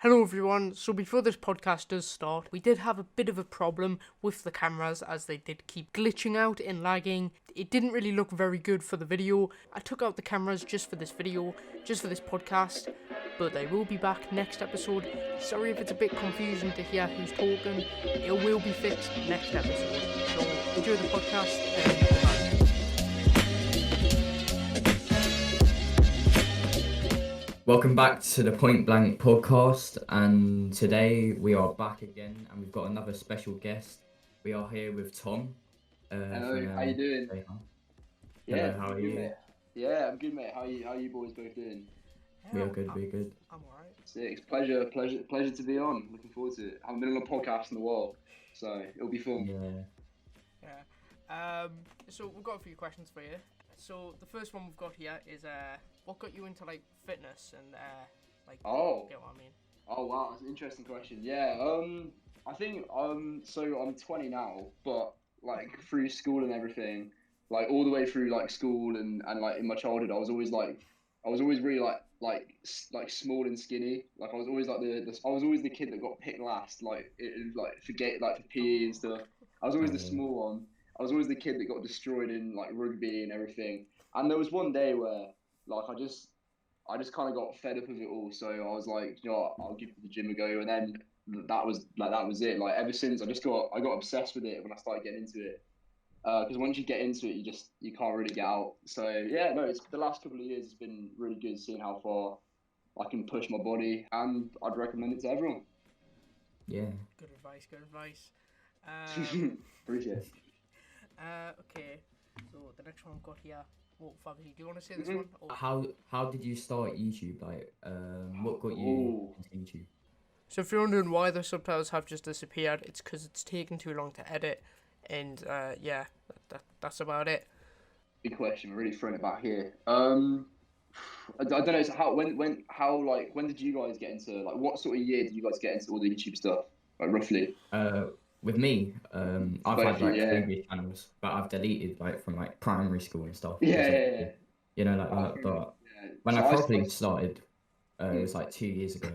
Hello everyone, so before this podcast does start, we did have a bit of a problem with the cameras as they did keep glitching out and lagging. It didn't really look very good for the video. I took out the cameras just for this video, just for this podcast, but they will be back next episode. Sorry if it's a bit confusing to hear who's talking, it will be fixed next episode. So enjoy the podcast and goodbye. Welcome back to the Pointblank podcast, and today we are back again, and we've got another special guest. We are here with Tom. Hello, how you doing? Hello, how are you? Mate. Yeah, I'm good, mate. How you boys both doing? We're good. I'm alright. Sick. Pleasure to be on. Looking forward to it. I haven't been on a podcast in a while, so it'll be fun. Yeah. So we've got a few questions for you. So the first one we've got here is what got you into like fitness and Oh. You know what I mean? Oh wow, that's an interesting question. Yeah. I think so I'm 20 now, but like through school and everything, like all the way through like school and like in my childhood, I was always really like small and skinny. Like I was always like I was always the kid that got picked last, like for PE and stuff. I was always the small one. I was always the kid that got destroyed in like rugby and everything. And there was one day where like I just kind of got fed up of it all. So I was like, you know what, I'll give the gym a go. And then that was it. Like ever since I got obsessed with it when I started getting into it. Because once you get into it, you can't really get out. So yeah, no, it's the last couple of years has been really good seeing how far I can push my body, and I'd recommend it to everyone. Yeah. Good advice. Appreciate it. Okay. So the next one I've got here. Oh, Fabzy, do you want to say this one? Or... How did you start YouTube? Like, what got you into YouTube? So if you're wondering why the subtitles have just disappeared, it's because it's taken too long to edit, and yeah, that's about it. Big question. We're really throwing it back here. I don't know. So when did you guys get into, like, what sort of year did you guys get into all the YouTube stuff, like roughly? With me, I've Both had of you, like yeah. previous channels, but I've deleted like from like primary school and stuff. Yeah. You know, like that. But when So I properly started, it was like 2 years ago,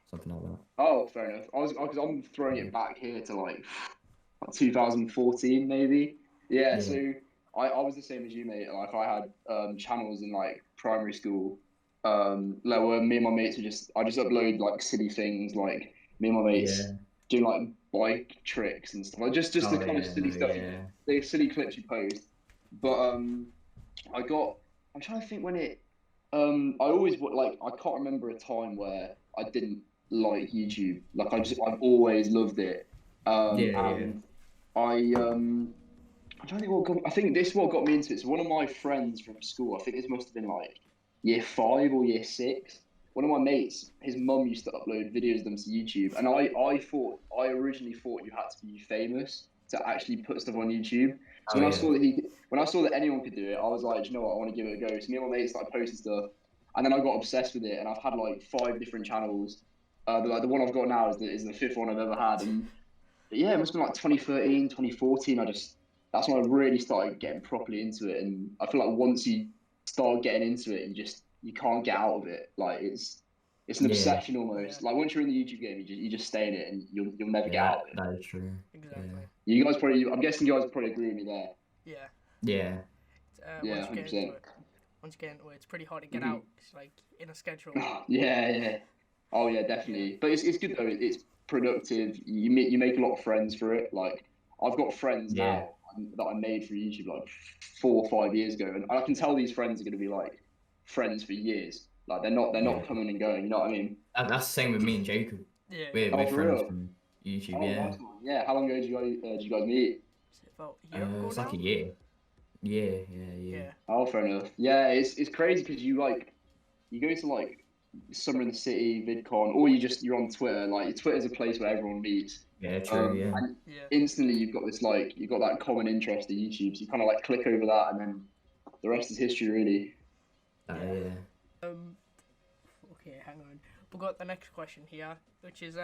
something like that. Oh, fair enough. Because I'm throwing it back here to like 2014 maybe. Yeah. So I was the same as you, mate. Like I had channels in like primary school. Like where me and my mates I just upload like silly things, like me and my mates doing like bike tricks and stuff. Like just the kind of silly stuff, the silly clips you post. But I'm trying to think when it. I always like I can't remember a time where I didn't like YouTube. Like I've always loved it. And I'm trying to think I think this what got me into it. So one of my friends from school, I think this must have been like year 5 or year 6. One of my mates, his mum used to upload videos of them to YouTube, and I originally thought you had to be famous to actually put stuff on YouTube. So when I saw that anyone could do it, I was like, you know what, I want to give it a go. So me and my mates started posting stuff, and then I got obsessed with it, and I've had like 5 different channels. The one I've got now is the 5th one I've ever had, and yeah, it must have been like 2013, 2014. That's when I really started getting properly into it, and I feel like once you start getting into it, you can't get out of it. Like it's an obsession almost. Like once you're in the YouTube game, you just stay in it, and you'll never get out of it. That is true. Exactly. You guys I'm guessing you guys probably agree with me there. Yeah. Yeah, 100%. Once you get into it, it's pretty hard to get out. It's like in a schedule. Yeah. Oh yeah, definitely. But it's good though. It's productive. You make a lot of friends for it. Like I've got friends now that I made through YouTube like 4 or 5 years ago, and I can tell these friends are going to be like friends for years. Like they're not coming and going. You know what I mean? That's the same with me and Jacob. Yeah. We're friends from YouTube. Nice one. Yeah. How long ago did you guys meet? About a year ago it's now? like a year. Yeah. Oh, fair enough. Yeah, it's crazy because you go to like Summer in the City, VidCon, or you're on Twitter. Like Twitter's a place where everyone meets. Yeah, true. And instantly you've got that common interest in YouTube. So you kind of like click over that, and then the rest is history, really. Yeah. Okay, hang on. We've got the next question here, which is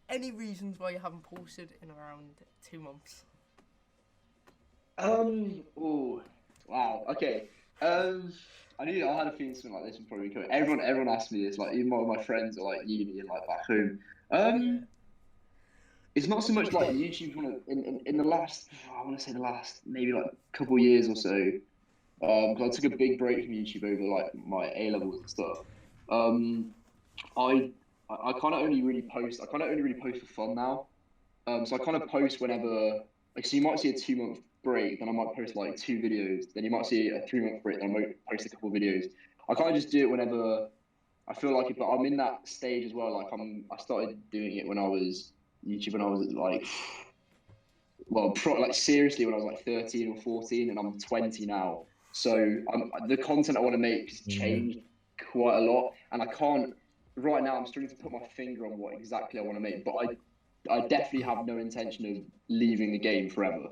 any reasons why you haven't posted in around 2 months? Oh, wow. Okay. I knew I had a feeling something like this would probably come. Everyone asked me this, like even my friends are like uni and like back home. Yeah. It's not so much like YouTube's one of in the last I want to say the last maybe like couple of years or so. Because I took a big break from YouTube over like my A levels and stuff. Um, I I kind of only really post. I kind of only really post for fun now. So I kind of post whenever. Like, so you might see a 2 month break, then I might post like 2 videos. Then you might see a 3 month break, then I might post a couple of videos. I kind of just do it whenever I feel like it. But I'm in that stage as well. Like I started doing it when I was YouTube when I was like, well, like seriously when I was like 13 or 14, and I'm 20 now. So the content I want to make has Yeah. changed quite a lot, and I can't right now. I'm struggling to put my finger on what exactly I want to make, but I definitely have no intention of leaving the game forever.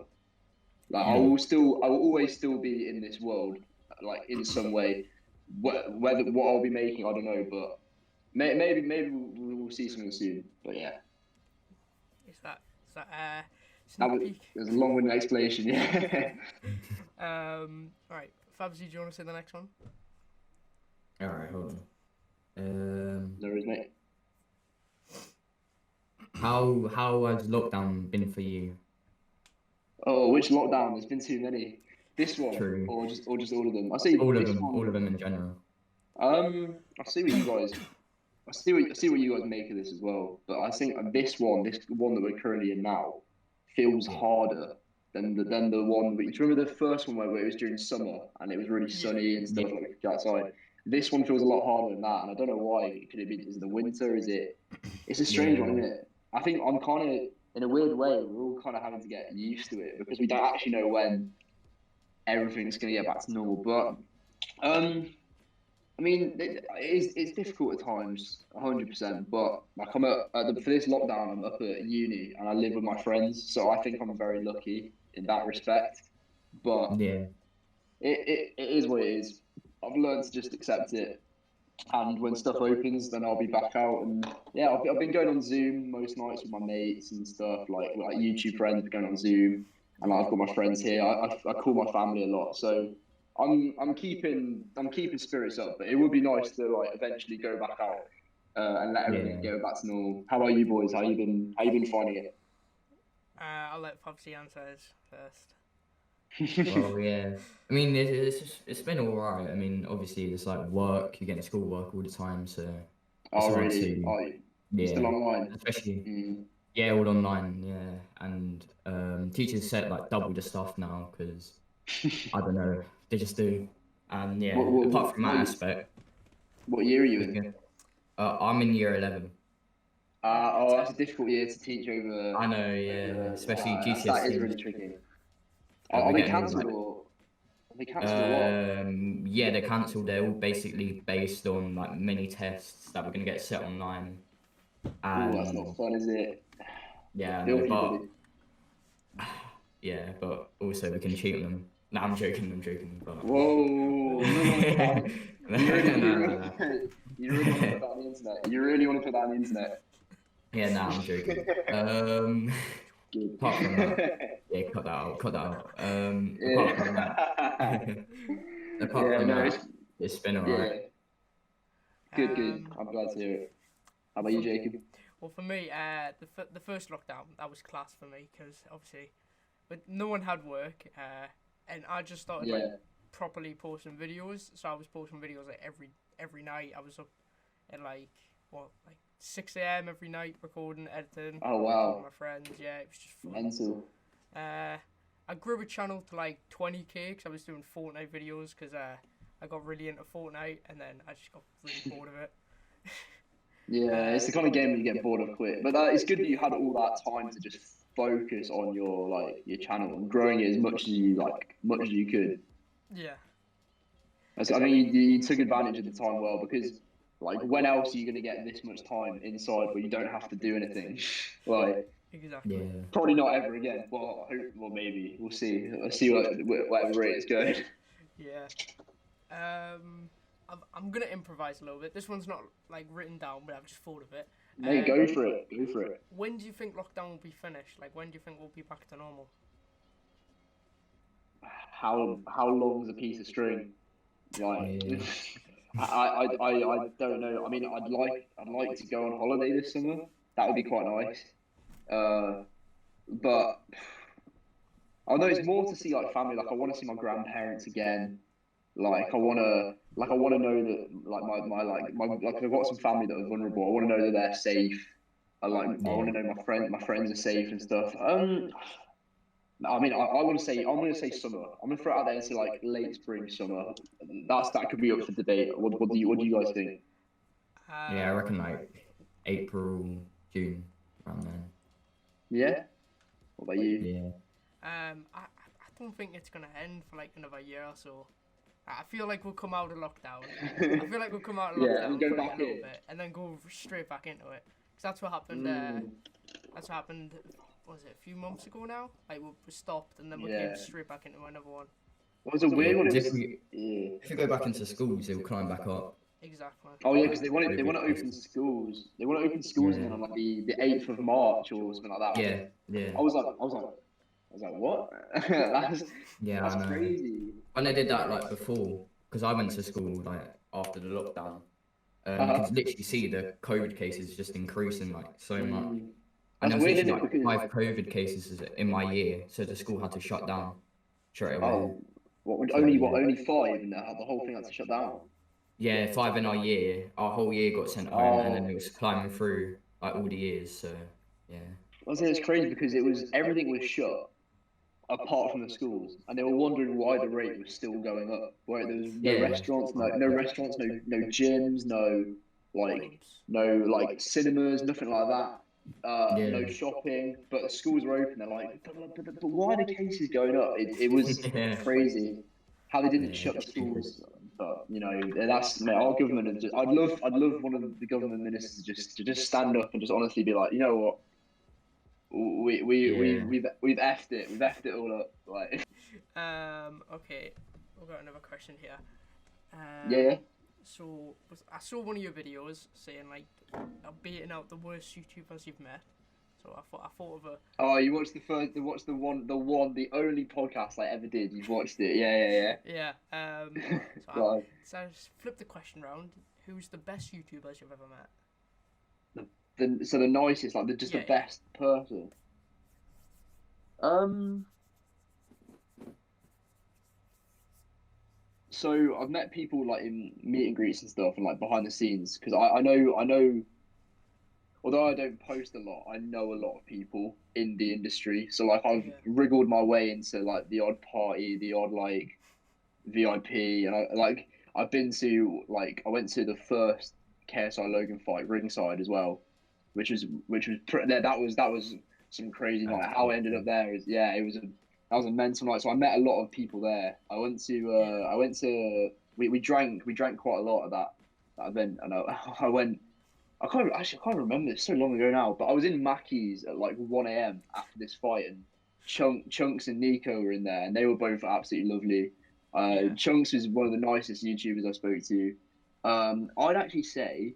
Like I will always still be in this world, like in some way. Whether what I'll be making, I don't know, but maybe we'll see something soon. But yeah, Is that that sneak was peek? it was a long-winded explanation. Yeah. Right, Fabzy, do you want to say the next one? All right, hold on. No worries, mate. How has lockdown been for you? Oh, which lockdown? There's been too many. This one, True. or just all of them. I say this All one. of them in general. I see what you guys. I see what you guys make of this as well. But I think this one that we're currently in now, feels Yeah. harder than the one. Do you remember the first one where it was during summer and it was really Yeah. sunny and Yeah. stuff like we could go outside? This one feels a lot harder than that, and I don't know why. Could it be? Is it the winter? Is it? It's a strange one, Yeah. isn't it? I think I'm kind of in a weird way. We're all kind of having to get used to it because we don't actually know when everything's going to get back to normal. But I mean, it's difficult at times, 100%. But like for this lockdown, I'm up at uni and I live with my friends, so I think I'm very lucky in that respect. But Yeah. it is what it is. I've learned to just accept it, and when stuff opens, then I'll be back out. And yeah, I've been going on Zoom most nights with my mates and stuff, like YouTube friends, going on Zoom, and I've got my friends here. I call my family a lot, so I'm keeping spirits up. But it would be nice to like eventually go back out and let everything Yeah. go back to normal. How about you boys? How you been finding it? I'll let Fabzy answer his first. Well, yeah. I mean, it's been all right. I mean, obviously, it's like work. You're getting school work all the time, so it's Oh hard really? to, Oh, you still yeah. online? Especially, Mm. yeah, all online, yeah. And teachers set like double the stuff now because I don't know, they just do. And What yeah, what apart from what that aspect, what year are you it's in? good. I'm in year 11. Oh, that's a difficult year to teach over. I know, yeah, especially That is GCSE. really tricky. We're Are they getting all cancelled like, or are they cancelled or what? yeah, they're cancelled. They're all basically based on like mini tests that we're gonna get set online, Oh, that's not and fun, is it? yeah, I Feel know, for you, buddy. but yeah, but also we can cheat on them. No, I'm joking, but Whoa, you really want to put that on? no, no, You really want to no. put that on the internet? You really want to put that on the internet? Yeah, no, I'm joking. Good. Apart from that, yeah, cut that out. Apart from that, Yeah. apart Yeah, from no, that, it's been alright. yeah. Good. Um, I'm glad to hear it. How about you, for, Jacob? well, for me, the first lockdown that was class for me because obviously, but no one had work, and I just started like Yeah. properly posting videos. So I was posting videos like every night. I was up at like 6 a.m. every night recording, editing, Oh recording wow. my friends. Yeah, it was just fun. Mental. I grew a channel to like 20K because I was doing Fortnite videos because I got really into Fortnite and then I just got really bored of it. Yeah, it's the kind of game that you get bored of quick. But it's good that you had all that time to just focus on your channel and growing it as much as much as you could. Yeah. I think you took advantage of the time well because like when else are you going to get this much time inside where you don't have to do anything? Like Exactly. Yeah, probably not ever again. Well, well maybe we'll see. Let's see whatever rate it's going. Yeah. I'm gonna improvise a little bit. This one's not like written down, but I've just thought of it. Mate, go for it. Go for it. When do you think lockdown will be finished? Like, when do you think we'll be back to normal? How long's a piece of string? Like, Yeah. I don't know. I mean, I'd like to go on holiday this summer. That would be quite nice. But I know it's more to see like family. Like I want to see my grandparents again. I want to know that like I've got some family that are vulnerable. I want to know that they're safe. I Yeah. want to know my friends are safe and stuff. I mean, I'm gonna say summer. I'm gonna throw it out there and say like late spring, summer. That could be up for debate. What do you guys think? Yeah, I reckon like April, June, around then. Yeah. What about you? Yeah. I don't think it's gonna end for like another year or so. I feel like we'll come out of lockdown. I feel like we'll come out of Yeah, and lockdown go for like back a little in. bit, and then go straight back into it. Cause that's what happened. Mm, That's what happened. Was it a few months ago now? Like we stopped, and then we came yeah. straight back into another one. It was a So Yeah, weird one. It 'cause was. Yeah. if we go back into schools, they'll climb back up. exactly. Oh yeah, Like because they want to COVID open cases. schools. They want to open schools Yeah. again on like the 8th of March or something like that. I think. Yeah. Yeah. I was like, what? that's Yeah, I that's know. crazy. When they did that like before, because I went to school like after the lockdown, you Uh-huh. could literally see the COVID cases just increasing like so much. Mm. And That's there was weird, isn't literally it? like Because 5 COVID cases in my year, so the school had to shut down straight away. oh, what would So yeah. only five, and the whole thing had to shut down. Yeah, 5 in our whole year got sent home, and then it Oh, was climbing through like all the years. So yeah, I was saying it's crazy because it was everything was shut apart from the schools, and they were wondering why the rate was still going up. Where there was no yeah, restaurants, no restaurants, no gyms, like Clubs. no like cinemas, nothing like that. No yeah, shopping, but the schools were open. They're like, but why are the cases going up? It was yeah, crazy how they didn't yeah. shut the schools. But that's mate, our government. I'd love one of the government ministers to just stand up and just honestly be like, you know what, Yeah. we've effed it. We've effed it all up. Like, Okay, we've got another question here. yeah. So I saw one of your videos saying like beating out the worst YouTubers you've met. So I thought of a Oh, you watched the only podcast I ever did. You've watched it. Yeah. yeah. Go on. So I just flipped the question round. Who's the best YouTubers you've ever met? The nicest, like the Yeah. best person. Um. So I've met people like in meet and greets and stuff, and like behind the scenes, because I know. Although I don't post a lot, I know a lot of people in the industry. So like I've Yeah. wriggled my way into like the odd party, the odd like VIP, and I've been to like I went to the first KSI Logan fight ringside as well, that was some crazy That's night. How I ended up there is yeah, that was a mental night. So I met a lot of people there. Yeah. We drank quite a lot at that event, and I went. I can't remember. It's so long ago now. But I was in Mackey's at like 1 a.m. after this fight, and Chunks and Nico were in there, and they were both absolutely lovely. Yeah. Chunks was one of the nicest YouTubers I spoke to. I'd actually say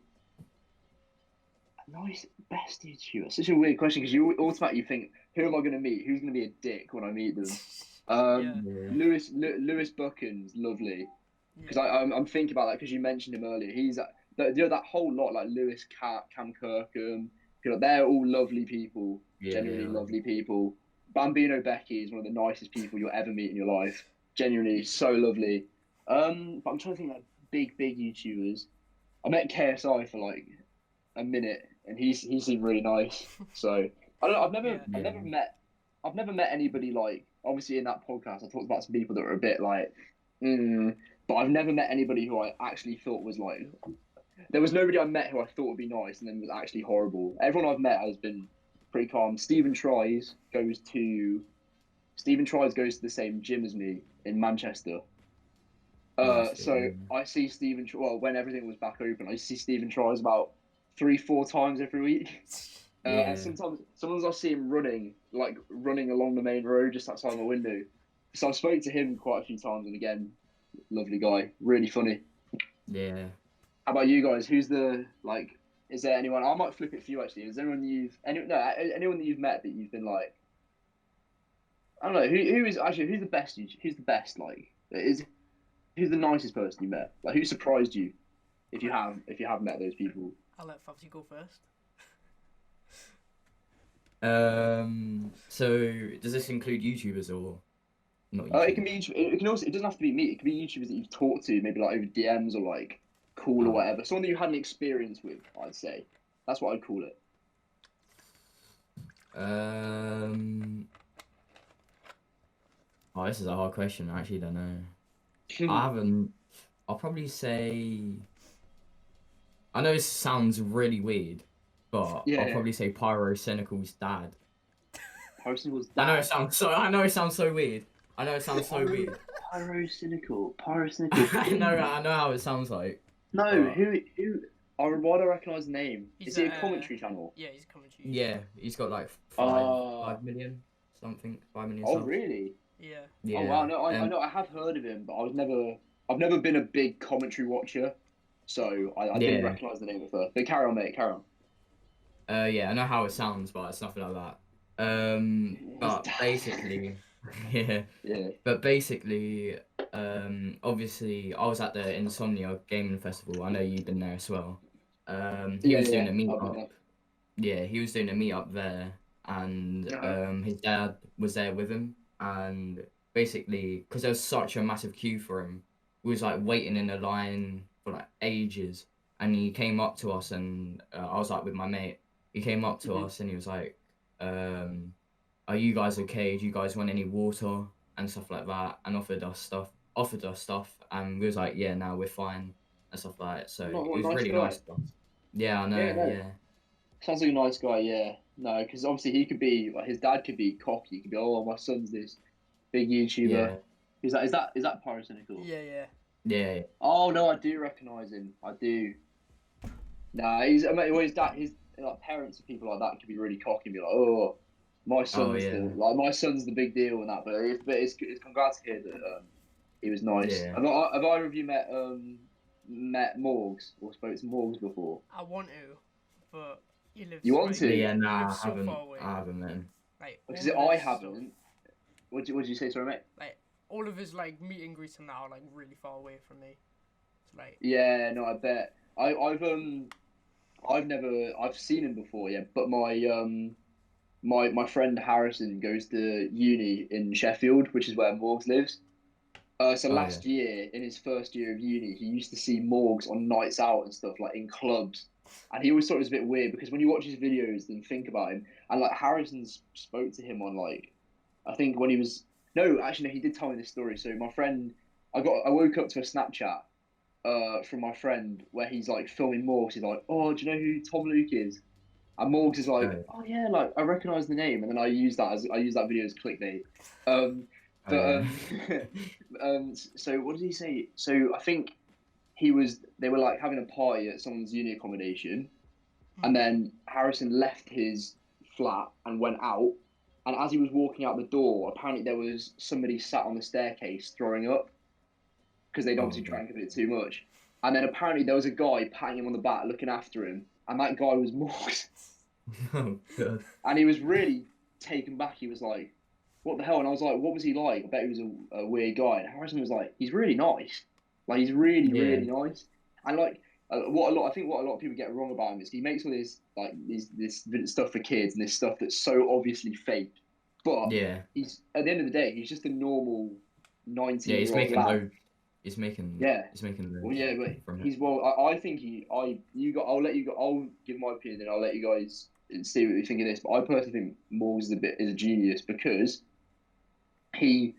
nice best YouTuber. Such a weird question because you automatically think, who am I going to meet? Who's going to be a dick when I meet them? Yeah. Yeah. Lewis Buchan's lovely because Yeah. I'm thinking about that because you mentioned him earlier. He's that whole lot like Lewis, Cam Kirkham. They're all lovely people, Yeah, genuinely yeah. lovely people. Bambino Becky is one of the nicest people you'll ever meet in your life. Genuinely so lovely. But I'm trying to think like big YouTubers. I met KSI for like a minute, and he seemed really nice. So I don't know. Yeah. I've never met anybody like. Obviously, in that podcast, I talked about some people that were a bit like, but I've never met anybody who I actually thought was like. There was nobody I met who I thought would be nice, and then was actually horrible. Everyone I've met has been pretty calm. Stephen Tries goes to the same gym as me in Manchester. Nice. So I see well, when everything was back open, I see Stephen Tries about 3-4 times every week. Yeah. And sometimes I see him running along the main road just outside my window. So I've spoken to him quite a few times, and again, lovely guy, really funny. Yeah. How about you guys? Who's the like? Is there anyone? I might flip it for you actually. Is there anyone that you've met that you've been like? I don't know. Who's the best? Who's the best? Like, Who's the nicest person you met? Like, who surprised you? If you have met those people. I'll let Fabzy go first. So does this include YouTubers or not It can YouTubers? be. It can also. It doesn't have to be me. It can be YouTubers that you've talked to, maybe like over DMs or like call or Oh. whatever. Someone that you had an experience with. I'd say that's what I'd call it. Oh, this is a hard question. I actually don't know. I haven't. I'll probably say. I know this sounds really weird, but Yeah, I'll yeah. probably say Pyro Cynical's dad. Pyrocynical's I know dad. it sounds so. I know it sounds so weird. I know it sounds so weird. Pyrocynical. I know how it sounds like. No, But who? Why do I recognise the name? He's Is it a commentary channel? Yeah, he's coming to you. yeah, he's got like Uh, 5 million something. 5 million oh subs. really? Yeah. Yeah. Oh wow, no, I know I have heard of him, but I've never been a big commentary watcher, so I didn't Yeah. recognise the name at first. But carry on, mate, carry on. Yeah, I know how it sounds, but it's nothing like that. His But dad. basically, yeah. Yeah. But basically, obviously, I was at the Insomnia Gaming Festival. I know you've been there as well. He was doing a I've been meetup. there. Yeah, he was doing a meetup there, and Uh-huh. his dad was there with him. And basically, because there was such a massive queue for him, we was like waiting in a line for like ages. And he came up to us, and I was like with my mate. He came up to Mhm. us, and he was like, "Are you guys okay? Do you guys want any water and stuff like that?" And offered us stuff, and we was like, "Yeah, no, we're fine," and stuff like that. So What it a was nice really guy. nice of us. Yeah, I Yeah, know. no. Yeah, Sounds like a nice guy, yeah. No, because obviously he could be like his dad could be cocky. He could be, oh, my son's this big YouTuber. yeah, Is that Pyrocynical? Yeah, yeah. yeah. Oh no, I do recognise him. I do. Nah, I mean, well, his like parents and people like that could be really cocky and be like, oh, Oh yeah, my son's the big deal and that. But it's congrats to hear that he was nice. yeah. Have either of you met Morgs or spoke to Morgs before? I want to, but he lives. You want like, to? Yeah, He nah, lives so far away. I haven't met him. Like Because all of I his stuff- haven't. What did you say, sorry, mate? Like all of his like meet and greets and that are like really far away from me. It's like Yeah, no, I bet. I've seen him before, yeah, but my friend Harrison goes to uni in Sheffield, which is where Morgs lives. So Oh yeah, last year, in his first year of uni, he used to see Morgs on nights out and stuff, like in clubs. And he always thought it was a bit weird because when you watch his videos and think about him, and like Harrison's spoke to him on like, I think when he was, no, actually, no, he did tell me this story. So my friend, I woke up to a Snapchat from my friend where he's like filming Morgs. He's like, oh, do you know who Tom Luke is? And Morgs is like, oh, oh yeah, like I recognize the name. And then I use that video as clickbait. oh But yeah. so what did he say? So I think they were like having a party at someone's uni accommodation, and then Harrison left his flat and went out. And as he was walking out the door, apparently there was somebody sat on the staircase throwing up because they'd Oh obviously god. drank a bit too much. And then apparently there was a guy patting him on the back, looking after him, and that guy was Morgs. Oh god. And he was really taken back. He was like, "What the hell?" And I was like, "What was he like?" I bet he was a weird guy. And Harrison was like, "He's really nice. Like he's really Yeah, really nice." And like I think what a lot of people get wrong about him is he makes all this like this stuff for kids and this stuff that's so obviously fake. But yeah, he's at the end of the day, he's just a normal yeah. 19-year-old lad. Yeah. He's making Well, loads yeah, but from it. he's well. I think I'll let you go. I'll give my opinion, and I'll let you guys see what you think of this. But I personally think Morgs is a genius because he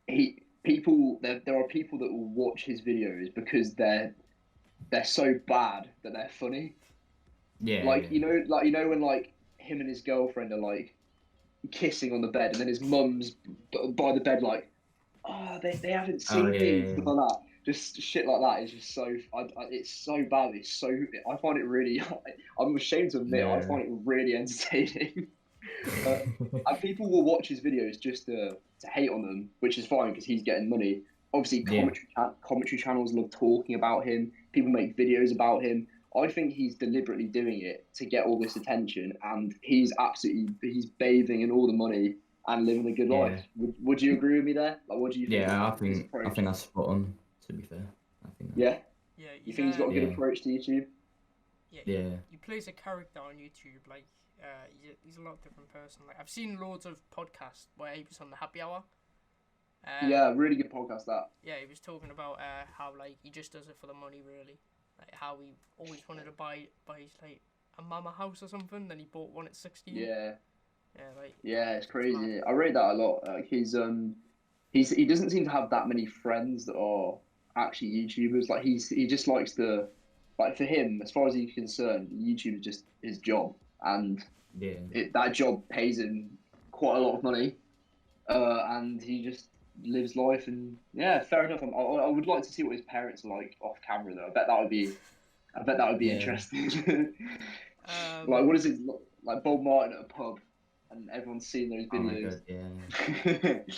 there are people that will watch his videos because they're so bad that they're funny. Yeah, Like yeah. when like him and his girlfriend are like kissing on the bed, and then his mum's by the bed like, oh, they haven't Oh seen yeah, me, yeah, stuff like that. Just shit like that is just so. It's so bad. I find it really. I'm ashamed to admit, I yeah. find it really entertaining. Yeah. And people will watch his videos just to hate on them, which is fine because he's getting money. Obviously, Yeah. commentary channels love talking about him. People make videos about him. I think he's deliberately doing it to get all this attention, and he's bathing in all the money and living a good Yeah. life. Would you agree with me there? Like, what do you think Yeah, of his I approach? think that's spot on. To be fair, I think. Yeah. Yeah, You think he's got a good Yeah. approach to YouTube? Yeah. He plays a character on YouTube. Like, he's a lot different person. Like, I've seen loads of podcasts where he was on the Happy Hour. Yeah, really good podcast that. Yeah, he was talking about how like he just does it for the money, really. Like how he always wanted to buy his like a mama house or something. Then he bought one at 16. Yeah. Yeah, like. Yeah, it's crazy. mad. I rate that a lot. Like he doesn't seem to have that many friends that are actually YouTubers. Like he just likes to, like for him, as far as he's concerned, YouTube is just his job, and Yeah. that job pays him quite a lot of money, and he just lives life. And yeah, fair enough. I would like to see what his parents are like off camera though. I bet that would be Yeah. interesting. Um, Like what is it like Bob Martin at a pub, and everyone's seen those Oh my videos. god. Yeah.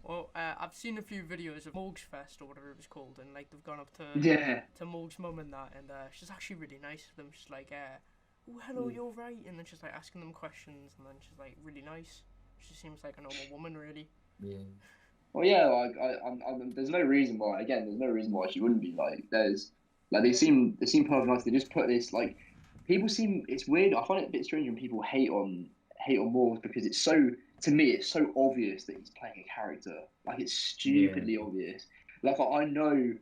Well, I've seen a few videos of Morg's Fest or whatever it was called, and like they've gone up to Yeah. Morg's mum and that, and she's actually really nice to them. She's like, "Oh, hello, you're right," and then she's like asking them questions, and then she's like really nice. She seems like a normal woman, really. Yeah. Well, yeah. Like there's no reason why. Again, there's no reason why she wouldn't be. Like they seem perfect nice. They just put this like people seem. It's weird. I find it a bit strange when people hate on Morgs because it's so. To me, it's so obvious that he's playing a character. Like it's stupidly obvious. Like I know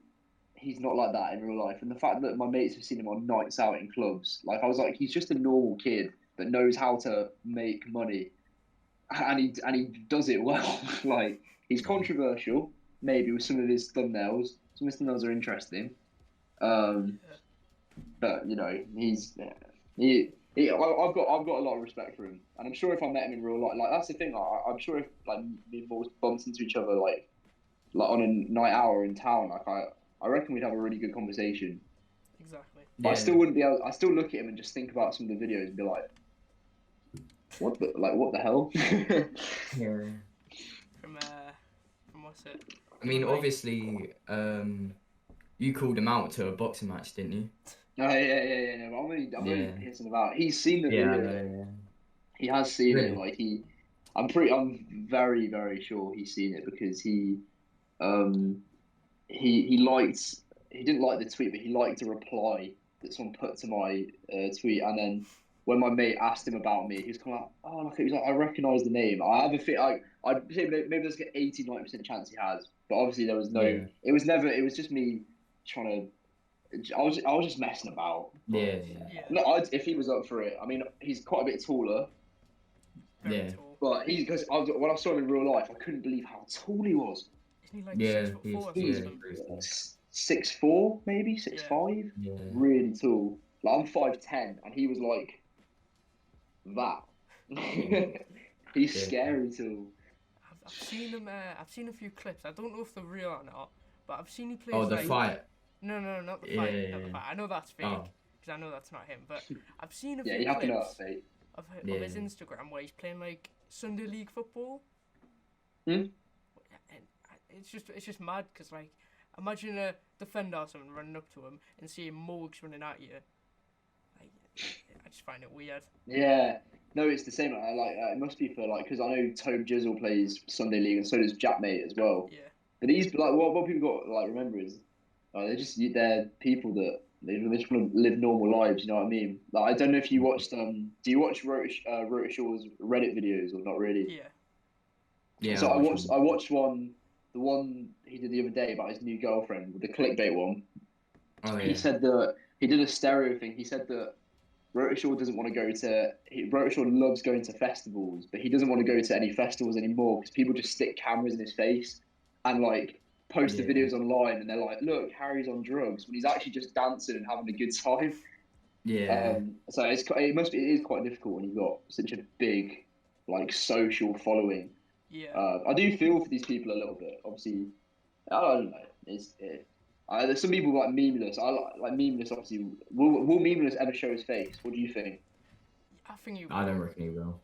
he's not like that in real life, and the fact that my mates have seen him on nights out in clubs, like I was like, he's just a normal kid that knows how to make money, and he does it well. Like he's controversial, maybe with some of his thumbnails. Some of his thumbnails are interesting, but you know I've got a lot of respect for him, and I'm sure if I met him in real life, like that's the thing. I'm sure if like me and Morgs bumped into each other like on a night out in town, like I reckon we'd have a really good conversation. Exactly. But I still wouldn't be able. I still look at him and just think about some of the videos and be like, what the hell? Yeah. From what's it? I mean, obviously, you called him out to a boxing match, didn't you? No, yeah. No, I'm only pissing about. He's seen the Yeah. video. He has seen it. Really? Like I'm very, very sure he's seen it because he liked. He didn't like the tweet, but he liked a reply that someone put to my tweet, and then when my mate asked him about me, he was kind of like, "Oh, look," he was like, "I recognise the name. I have a fit. I'd say maybe there's an 80-90% chance he has, but obviously there was no. Yeah. It was never. It was just me trying to. I was just messing about. Yeah. No, if he was up for it, I mean, he's quite a bit taller, Very tall. but because when I saw him in real life, I couldn't believe how tall he was. Isn't he like Yeah, 6'4" or he's something? pretty tall. 6'4", maybe 6'5". Yeah. Really tall. Like I'm 5'10", and he was like that. He's Yeah. scary too. I've seen him. I've seen a few clips. I don't know if they're real or not, but I've seen he plays. Oh, the like, fight. No, not the fight. Yeah. Not the fight. I know that's fake Oh. because I know that's not him. But I've seen a Yeah, few you have to know clips that, mate. of Yeah. his Instagram where he's playing like Sunday League football. Hmm? And it's just mad because like imagine a defender or someone running up to him and seeing Morgs running at you. Like, I just find it weird. Yeah. No, it's the same. It must be for like because I know Tobe Jizzle plays Sunday League, and so does Jackmate as well. Yeah. But these like what people got like remember is they're people that they just want to live normal lives. You know what I mean? Like I don't know if you watched do you watch Rota Shaw's Reddit videos or not really? Yeah. Yeah. So I watched the one he did the other day about his new girlfriend, the clickbait one. Oh, yeah. He said that he did a stereo thing. He said that Rotashaw doesn't want to go to. Rotashaw loves going to festivals, but he doesn't want to go to any festivals anymore because people just stick cameras in his face and like post the videos online, and they're like, "Look, Harry's on drugs," when he's actually just dancing and having a good time. Yeah. So it is quite difficult when you've got such a big like social following. Yeah. I do feel for these people a little bit. Obviously, I don't know. There's some people like Memeless. I like Memeless. Obviously, will Memeless ever show his face? What do you think? I think you. I don't reckon he will.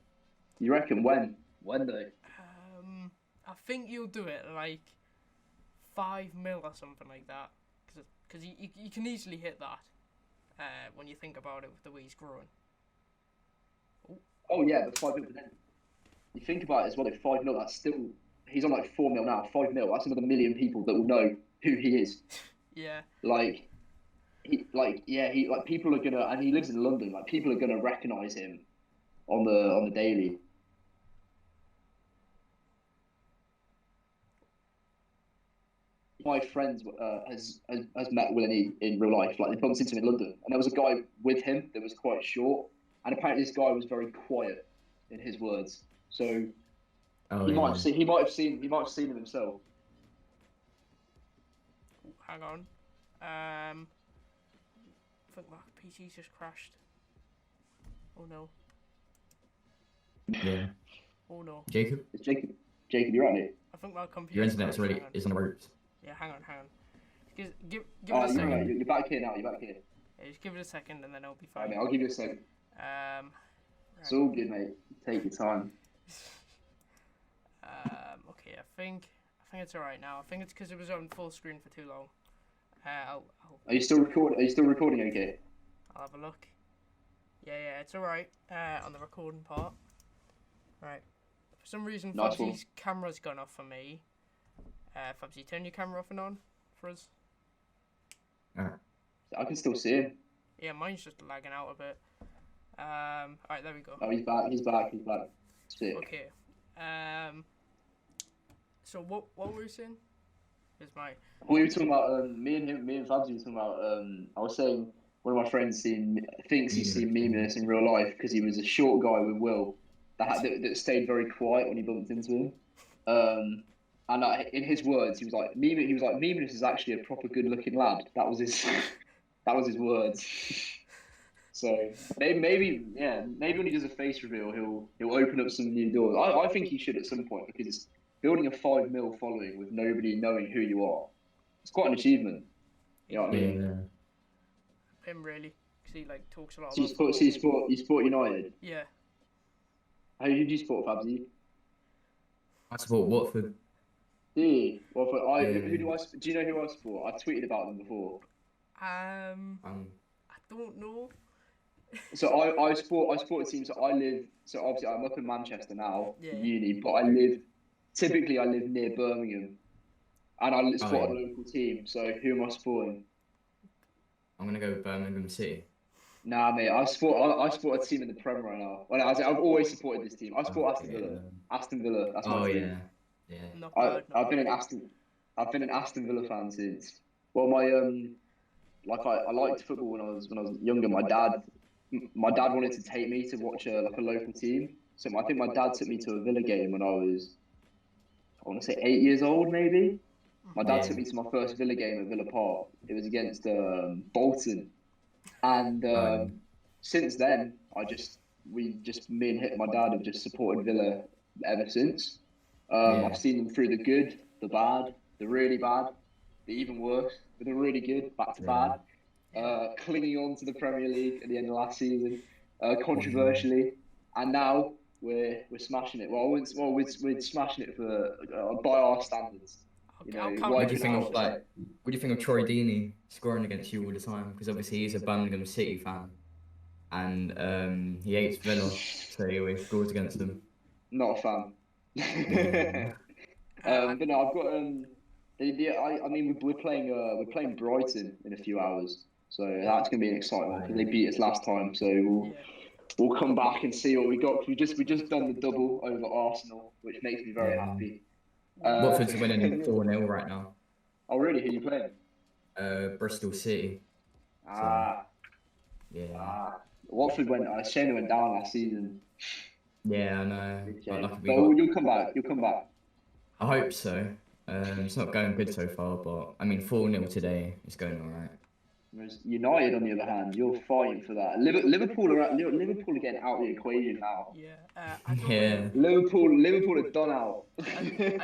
You reckon when? When though? I think you'll do it like 5 mil or something like that, because you can easily hit that when you think about it with the way he's growing. Oh yeah, but 5 mil. Then you think about it as well. If 5 mil, that's still he's on like 4 mil now. 5 mil. That's another million people that will know who he is. Yeah. Like people are gonna, and he lives in London. Like people are gonna recognize him on the daily. My friend has met Willie in real life. Like they bumped into him in London, and there was a guy with him that was quite short, and apparently this guy was very quiet in his words. So Oh he might yeah. have seen him himself. Ooh, hang on. I think my PC's just crashed. Oh no. Yeah. Oh no. Jacob, It's Jacob, you're right, mate. I think my computer. your internet's crashed. really is on the ropes. Yeah, hang on. Give it Oh, a you're second. right. You're back here now. You're back here. Yeah, just give it a second and then it'll be All right, fine. mate. I'll give you a second. It's all good, mate. Take your time. Okay, I think it's alright now. I think it's because it was on full screen for too long. Are you still recording? Are you still recording? Okay. I'll have a look. Yeah, it's alright. On the recording part. Right. For some reason, Nice one. Fabzy's camera's gone off for me. Fabzy, turn your camera off and on for us. Alright. I can still see him. Yeah, mine's just lagging out a bit. Alright, there we go. Oh, he's back. He's back. He's back. Sick. Okay. So what were we saying? Is my We were talking about me and Fabzy were talking about. I was saying one of my friends thinks he's seen me in this in real life because he was a short guy with Will that stayed very quiet when he bumped into him. And in his words, he was like, Memus is actually a proper good-looking lad. That was his words. So maybe when he does a face reveal, he'll open up some new doors. I think he should at some point because building a 5 mil following with nobody knowing who you are, it's quite an achievement. You know what I mean? Yeah. him really? Because he like talks a lot So about football. you support United. Yeah. Who do you support, Fabzy? I support Watford. Do you? Well, Yeah. who do I? Do you know who I support? I tweeted about them before. I don't know. So I support a team. So obviously I'm up in Manchester now, Yeah. uni, but I live near Birmingham, and I support a local team. So who am I supporting? I'm gonna go with Birmingham City. Nah, mate, I support a team in the Premier right now. Well, I've always supported this team. I support Aston Villa. Aston Villa. That's my team. Yeah. Not bad. I've been an Aston Villa fan since. Well, my I liked football when I was younger. My dad wanted to take me to watch a local team. So I think my dad took me to a Villa game when I want to say 8 years old, maybe. My dad took me to my first Villa game at Villa Park. It was against Bolton, and since then me and my dad have just supported Villa ever since. I've seen them through the good, the bad, the really bad, the even worse, but the really good, back to bad. Clinging on to the Premier League at the end of last season, controversially, and now we're smashing it. Well, we're smashing it by our standards. What do you think of Troy Deeney scoring against you all the time? Because obviously he's a Birmingham City fan, and he hates Villa, so he always scores against them. Not a fan. But no, I've got I mean we're playing Brighton in a few hours, so that's gonna be an exciting one because they beat us last time. So we'll come back and see what we got. We just done the double over Arsenal, which makes me very happy. Watford's winning 4-0 right now. Oh really? Who are you playing? Bristol City. Watford Shane went down last season. Yeah, I know. But you'll come back. You'll come back. I hope so. It's not going good so far, but I mean 4-0 today is going alright. Whereas United, on the other hand, you're fighting for that. Liverpool are getting out of the equation now. Liverpool are done out. I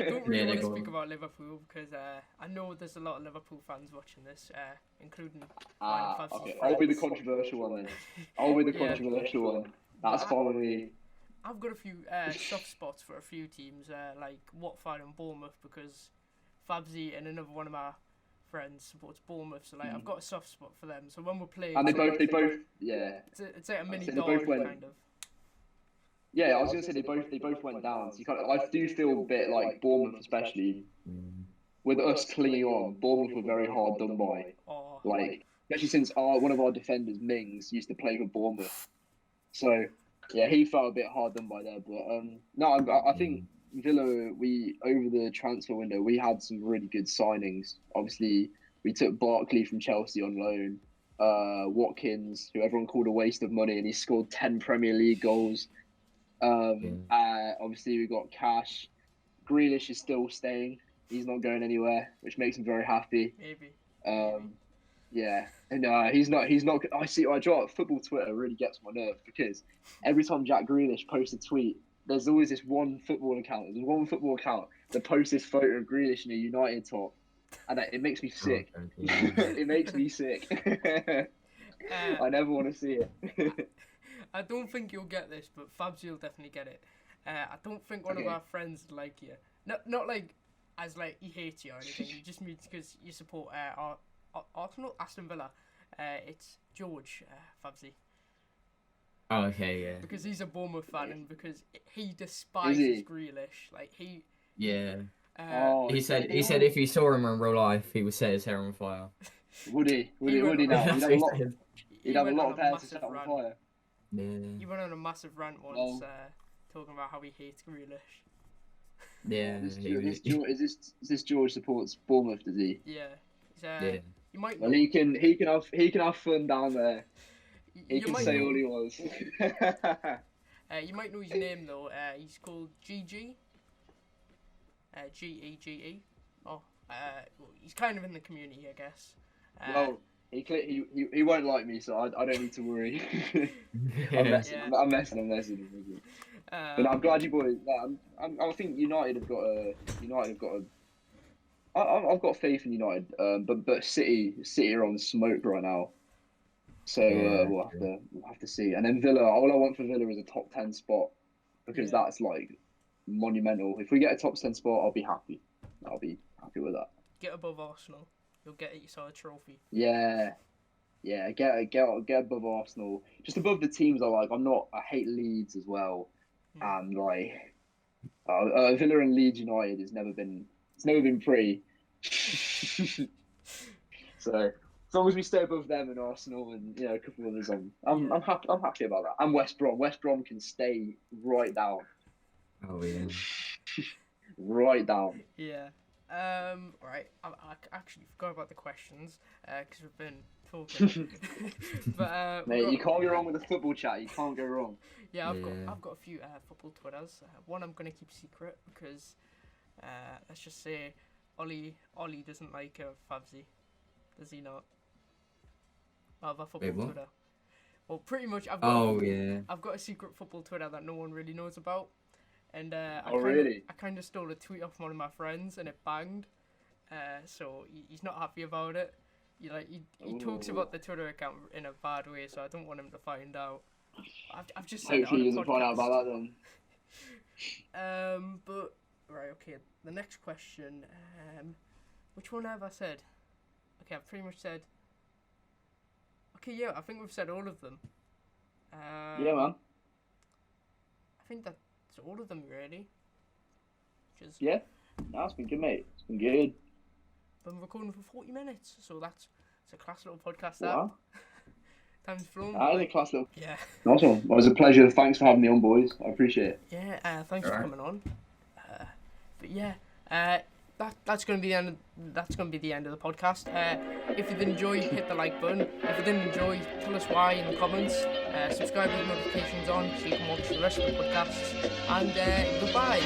don't really want to speak about Liverpool because I know there's a lot of Liverpool fans watching this, including okay. I'll be the controversial one then. I'll be the controversial one. That's fine with me. I've got a few soft spots for a few teams, like Watford and Bournemouth, because Fabzy and another one of my friends supports Bournemouth, so I've got a soft spot for them. So when we're playing, and they both it's like a mini derby kind of. Yeah, I was gonna say they both went down. So I do feel a bit like Bournemouth, especially. with us clinging on, Bournemouth were very hard done by. Oh, Like, especially since one of our defenders, Mings, used to play for Bournemouth. So, yeah, he felt a bit hard done by there. But no, I think Villa, we over the transfer window, we had some really good signings. Obviously, we took Barkley from Chelsea on loan. Watkins, who everyone called a waste of money, and he scored 10 Premier League goals. Obviously, we got Cash. Grealish is still staying. He's not going anywhere, which makes him very happy. maybe. Yeah, and he's not. I see. I draw football Twitter really gets on my nerves because every time Jack Grealish posts a tweet, there's always this one football account. There's one football account that posts this photo of Grealish in a United top, and it makes me sick. It makes me sick. I never want to see it. I don't think you'll get this, but Fabzy will definitely get it. I don't think one of our friends would like you. Not like as like he hates you or anything. He just means because you support Arsenal, Aston Villa. It's George Fabzy. Oh, okay, yeah. Because he's a Bournemouth fan and because he despises Grealish. Like he. Yeah. He said if he saw him in real life, he would set his hair on fire. Would he? Would he now? He'd have a lot of hair to set on fire. Yeah. He went on a massive rant once, talking about how he hates Grealish. Yeah. Is this George supports Bournemouth? Does he? Yeah. Yeah. You might. Well, he can have fun down there. He can say all he wants. You might know his name though. He's called GG. GEGE. Oh, he's kind of in the community, I guess. Well, he won't like me, so I don't need to worry. I'm messing. But I'm glad you boys. I think United have got a. I've got faith in United, but City are on smoke right now, so we'll have to see. And then Villa, all I want for Villa is a top 10 spot because that's like monumental. If we get a top 10 spot, I'll be happy. I'll be happy with that. Get above Arsenal, you'll get yourself a trophy. Yeah, get above Arsenal, just above the teams I like. I hate Leeds as well, and like Villa and Leeds United has never been pretty. So as long as we stay above them and Arsenal and a couple of others, I'm happy about that. And West Brom can stay right down. Oh yeah. Right down. Yeah. Right. I actually forgot about the questions because we've been talking. But mate, you can't go wrong with a football chat. You can't go wrong. Yeah, I've got a few football Twitters. One I'm gonna keep secret because let's just say Ollie doesn't like Fabzy. Does he not? I have a football Twitter. Well, pretty much I've got a secret football Twitter that no one really knows about. And I kind of stole a tweet off one of my friends, and it banged. So he's not happy about it. He talks about the Twitter account in a bad way, so I don't want him to find out. I've just said hopefully he doesn't find out about that then. But right, okay. The next question. Which one have I said? Okay, I've pretty much said. Okay, yeah, I think we've said all of them. Yeah, man. I think that's all of them, really. Yeah, no, it's been good, mate. It's been good. Been recording for 40 minutes, so it's a class little podcast. Wow. Time's flown. That is a class little. Yeah. Awesome. Well, it was a pleasure. Thanks for having me on, boys. I appreciate it. Yeah. Thanks for coming on. But yeah. That's going to be the end. That's going to be the end of the podcast. If you did enjoy, hit the like button. If you didn't enjoy, tell us why in the comments. Subscribe with notifications on so you can watch the rest of the podcasts. And goodbye.